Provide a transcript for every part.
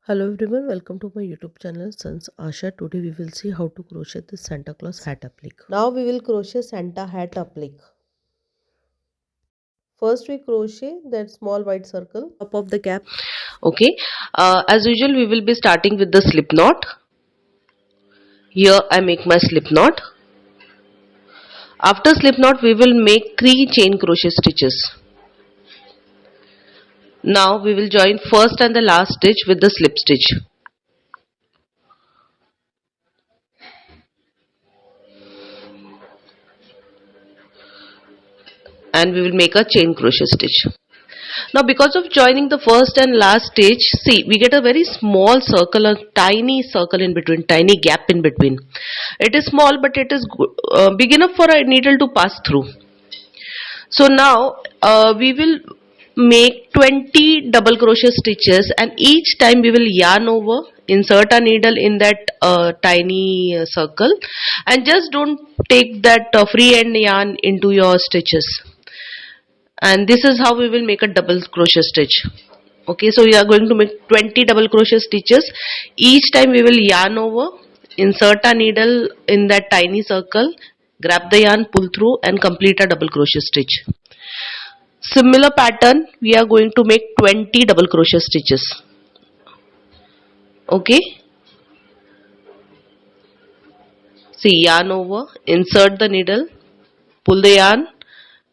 Hello everyone, welcome to my YouTube channel Sanjs Aasha. Today we will see how to crochet the Santa Claus hat applique. Now we will crochet Santa hat applique. First we crochet that small white circle top of the cap. Okay, as usual we will be starting with the slip knot. Here I make my slip knot. After slip knot we will make 3 chain crochet stitches. Now we will join first and the last stitch with the slip stitch, and we will make a chain crochet stitch. Now because of joining the first and last stitch, see, we get a very small circle, a tiny circle in between, tiny gap in between. It is small but it is big enough for a needle to pass through. So now we will make 20 double crochet stitches, and each time we will yarn over, insert a needle in that tiny circle, and just don't take that free end yarn into your stitches. And this is how we will make a double crochet stitch. Okay, so we are going to make 20 double crochet stitches. Each time we will yarn over, insert a needle in that tiny circle, grab the yarn, pull through, and complete a double crochet stitch. Similar pattern, we are going to make 20 double crochet stitches. Okay, see, yarn over, insert the needle, pull the yarn,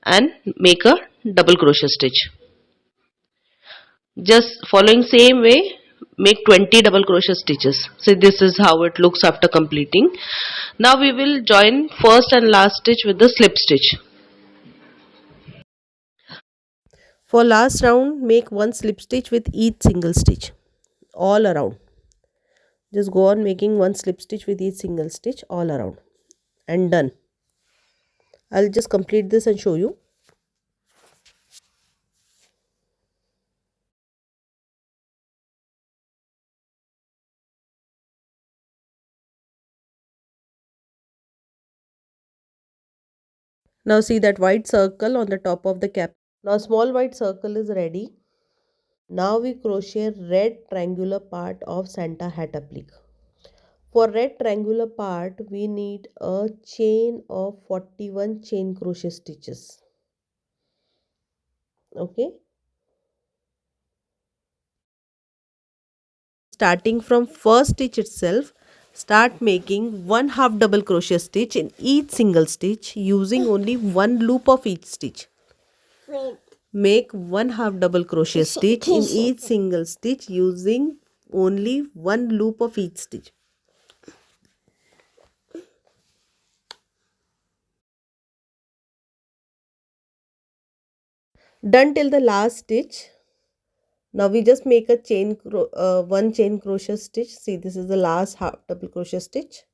and make a double crochet stitch. Just following same way, make 20 double crochet stitches. See, this is how it looks after completing. Now we will join first and last stitch with the slip stitch. For last round, make one slip stitch with each single stitch all around. Just go on making one slip stitch with each single stitch all around and done. I'll just complete this and show you. Now see that white circle on the top of the cap. Now small white circle is ready. Now we crochet red triangular part of Santa hat applique. For red triangular part we need a chain of 41 chain crochet stitches. Okay. Starting from first stitch itself, start making 1/2 double crochet stitch in each single stitch using only one loop of each stitch. Make 1/2 double crochet stitch in each single stitch using only one loop of each stitch. Done till the last stitch. Now we just make a one chain crochet stitch. See, this is the last half double crochet stitch.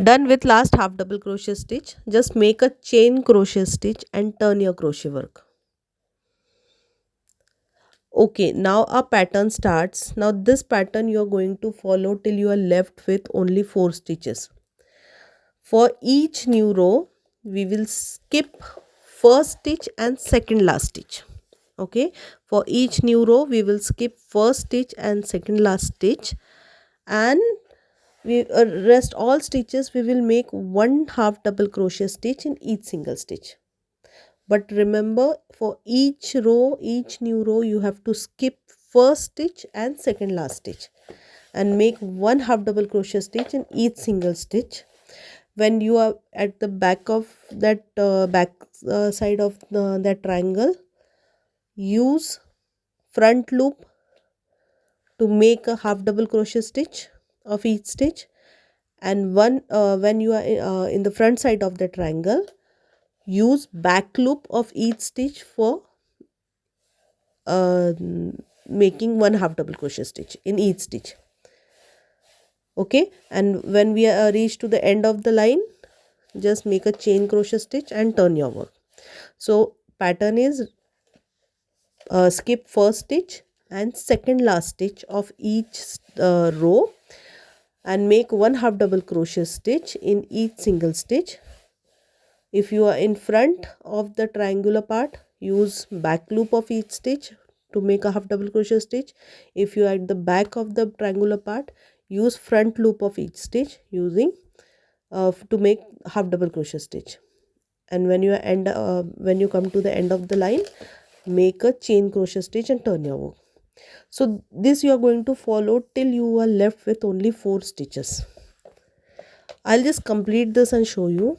Done with last half double crochet stitch, just make a chain crochet stitch and turn your crochet work. Okay, now our pattern starts. Now this pattern you are going to follow till you are left with only 4 stitches. For each new row we will skip first stitch and second last stitch. Okay, for each new row we will skip first stitch and second last stitch, and we rest all stitches we will make 1/2 double crochet stitch in each single stitch. But remember, for each row, each new row, you have to skip first stitch and second last stitch and make 1/2 double crochet stitch in each single stitch. When you are at the back of that side of that triangle, use front loop to make a half double crochet stitch of each stitch, and when you are in the front side of the triangle, use back loop of each stitch for making 1/2 double crochet stitch in each stitch. Okay, and when we reach to the end of the line, just make a chain crochet stitch and turn your work. So pattern is skip first stitch and second last stitch of each row and make 1/2 double crochet stitch in each single stitch. If you are in front of the triangular part, use back loop of each stitch to make a half double crochet stitch. If you are at the back of the triangular part, use front loop of each stitch using to make half double crochet stitch. And when you come to the end of the line, make a chain crochet stitch and turn your work. So this you are going to follow till you are left with only 4 stitches. I'll just complete this and show you.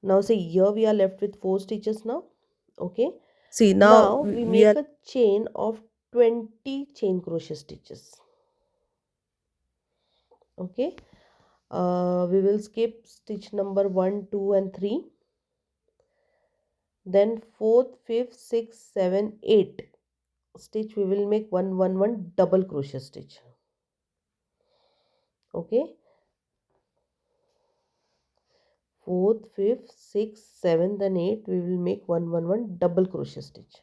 Now see, here we are left with 4 stitches now. Okay. See, now Now we we are make a chain of 20 chain crochet stitches. Okay. We will skip stitch number 1, 2 and 3. Then 4th, 5th, 6th, 7th, 8th stitch we will make 1, 1, 1 double crochet stitch. Okay. 4th, 5th, 6th, 7th and 8th we will make 1, 1, 1 double crochet stitch.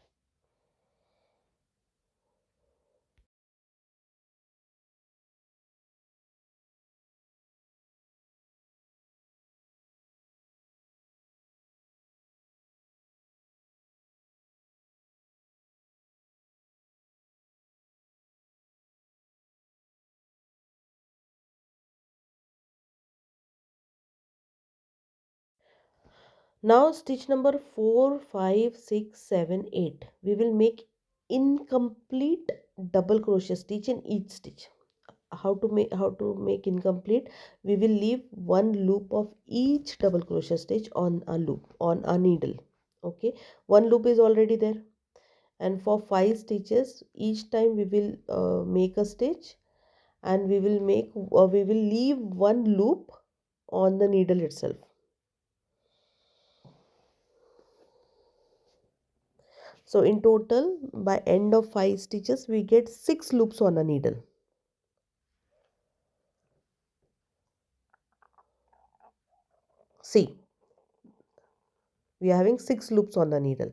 Now stitch number 4, 5, 6, 7, 8 we will make incomplete double crochet stitch in each stitch. How to make incomplete? We will leave one loop of each double crochet stitch on a loop on a needle. Okay, one loop is already there, and for 5 stitches each time we will make a stitch, and we will leave one loop on the needle itself. So in total, by end of 5 stitches, we get 6 loops on a needle. See, we are having 6 loops on the needle.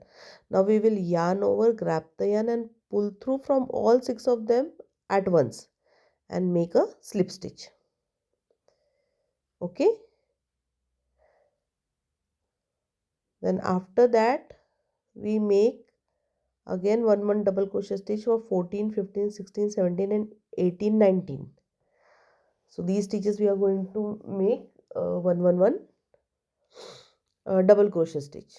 Now we will yarn over, grab the yarn and pull through from all 6 of them at once and make a slip stitch. Okay. Then after that, we make again 1 double crochet stitch for 14, 15, 16, 17 and 18, 19. So these stitches we are going to make 111 double crochet stitch.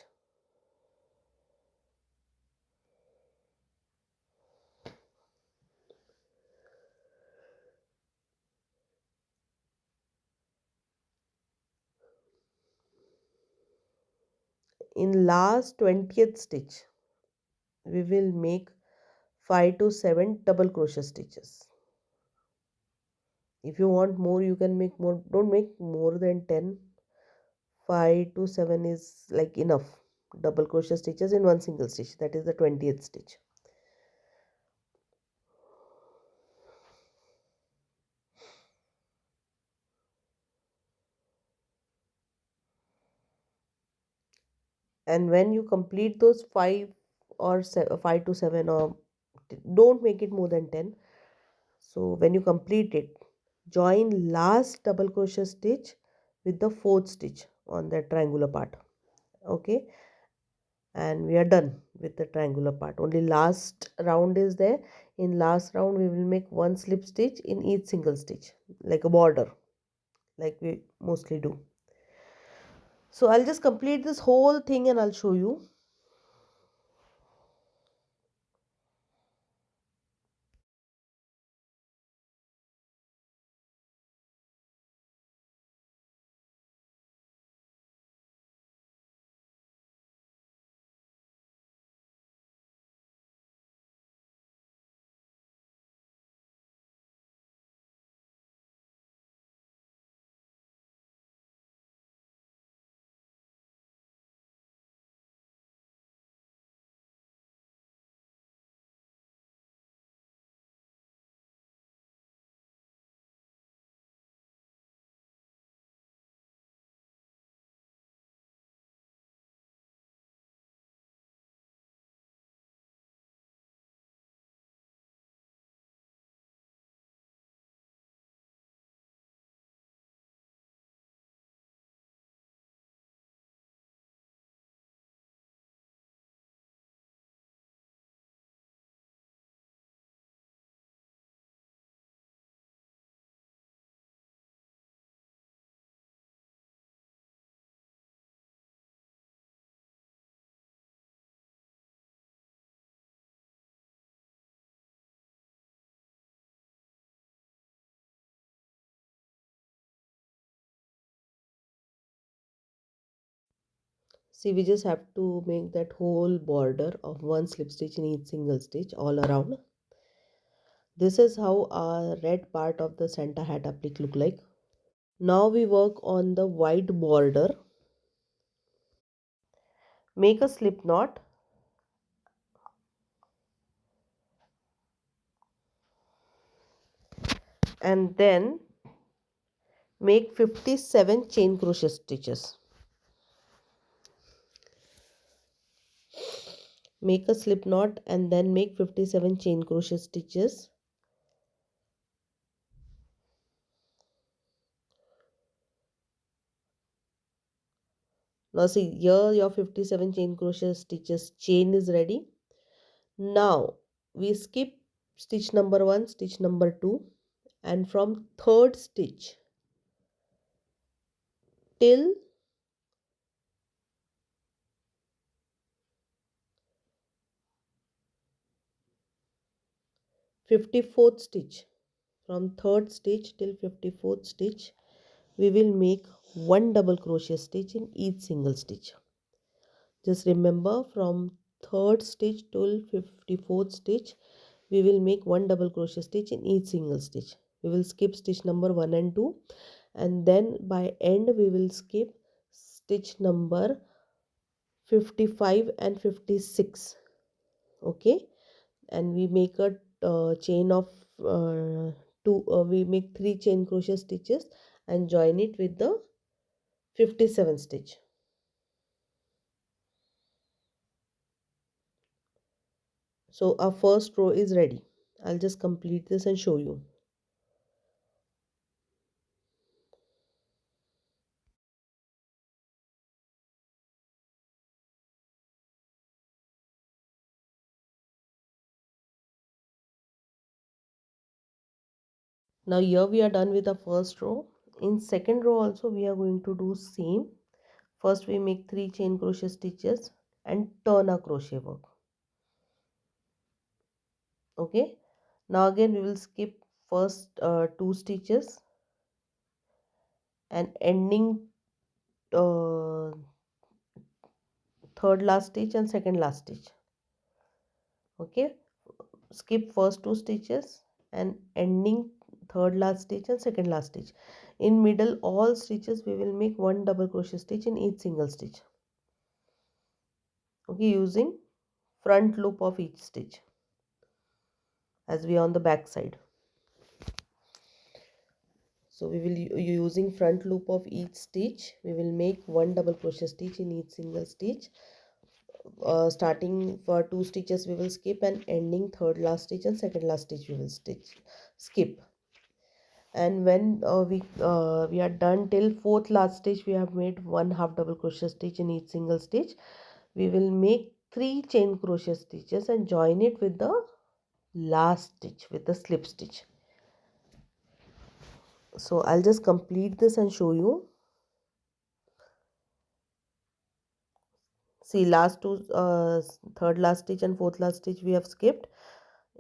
In last 20th stitch we will make 5 to 7 double crochet stitches. If you want more, you can make more. Don't make more than 10. 5 to 7 is like enough double crochet stitches in one single stitch. That is the 20th stitch. And when you complete those 5 or 5 to 7, or don't make it more than 10. So when you complete it, join last double crochet stitch with the fourth stitch on that triangular part. Okay, and we are done with the triangular part. Only last round is there. In last round we will make one slip stitch in each single stitch, like a border, like we mostly do. So I'll just complete this whole thing and I'll show you. See, we just have to make that whole border of one slip stitch in each single stitch all around. This is how our red part of the Santa hat applique look like. Now we work on the white border. Make a slip knot and then make 57 chain crochet stitches. Make a slip knot and then make 57 chain crochet stitches. Now see, here your 57 chain crochet stitches chain is ready. Now we skip stitch number 1, stitch number 2, and from third stitch till 54th stitch, from third stitch till 54th stitch we will make one double crochet stitch in each single stitch. Just remember, from third stitch till 54th stitch we will make one double crochet stitch in each single stitch. We will skip stitch number 1 and 2, and then by end we will skip stitch number 55 and 56. Okay, and we make a chain of we make 3 chain crochet stitches and join it with the 57 stitch. So our first row is ready. I'll just complete this and show you. Now here we are done with the first row. In second row also we are going to do same. First we make 3 chain crochet stitches and turn a crochet work. Okay. Now again we will skip first 2 stitches and ending uh, third last stitch and second last stitch. Okay, skip first 2 stitches and ending third last stitch and second last stitch. In middle all stitches we will make 1 double crochet stitch in each single stitch. Okay, using front loop of each stitch as we are on the back side. So we will using front loop of each stitch, we will make 1 double crochet stitch in each single stitch. Starting for 2 stitches we will skip and ending third last stitch and second last stitch we will skip. And when we are done till fourth last stitch, we have made 1 half double crochet stitch in each single stitch. We will make 3 chain crochet stitches and join it with the last stitch with the slip stitch. So I'll just complete this and show you. See, last two third last stitch and fourth last stitch we have skipped.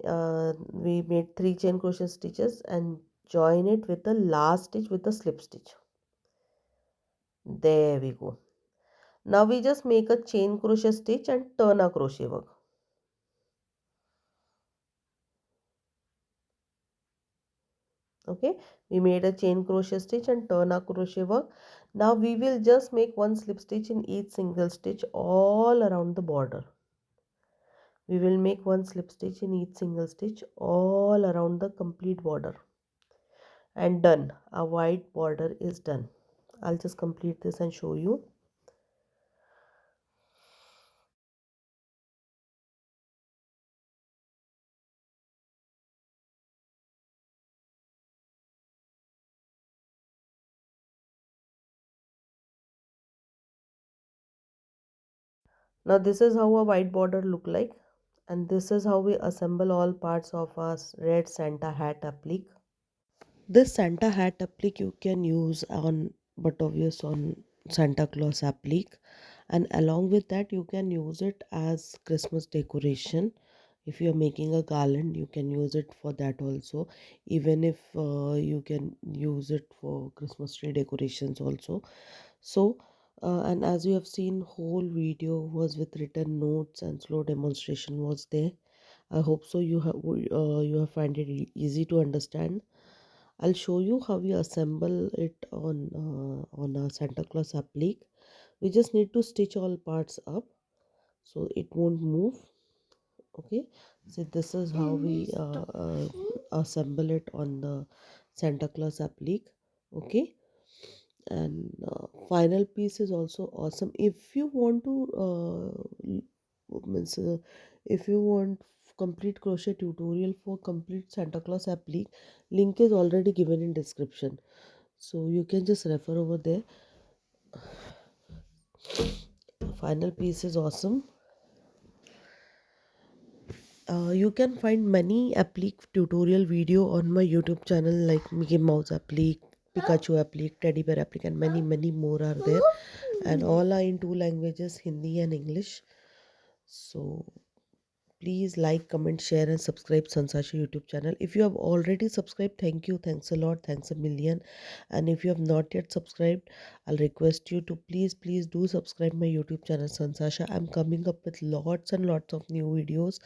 We made 3 chain crochet stitches and join it with the last stitch with the slip stitch. There we go. Now we just make a chain crochet stitch and turn a crochet work. Okay, we made a chain crochet stitch and turn a crochet work. Now we will just make 1 slip stitch in each single stitch all around the border. We will make 1 slip stitch in each single stitch all around the complete border. And done. A white border is done. I'll just complete this and show you. Now this is how a white border look like, and this is how we assemble all parts of our red Santa hat applique. This Santa hat applique you can use on but obvious on Santa Claus applique, and along with that you can use it as Christmas decoration. If you are making a garland you can use it for that also, even if you can use it for Christmas tree decorations also. So and as you have seen, whole video was with written notes and slow demonstration was there. I hope so you have find it easy to understand. I'll show you how we assemble it on a Santa Claus applique. We just need to stitch all parts up so it won't move. Okay, so this is how we assemble it on the Santa Claus applique. Okay, and final piece is also awesome. If you want to means if you want complete crochet tutorial for complete Santa Claus applique, link is already given in description, so you can just refer over there. Final piece is awesome. You can find many applique tutorial video on my YouTube channel like Mickey Mouse applique, Pikachu applique, Teddy Bear applique, and many more are there, and all are in 2 languages, Hindi and English. So please like, comment, share, and subscribe Sanjs Aasha YouTube channel. If you have already subscribed, thank you, thanks a lot, thanks a million. And if you have not yet subscribed, I'll request you to please do subscribe my YouTube channel Sanjs Aasha. I'm coming up with lots and lots of new videos,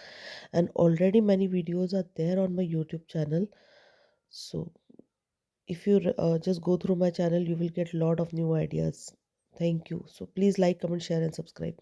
and already many videos are there on my YouTube channel. So if you just go through my channel, you will get a lot of new ideas. Thank you. So please like, comment, share, and subscribe.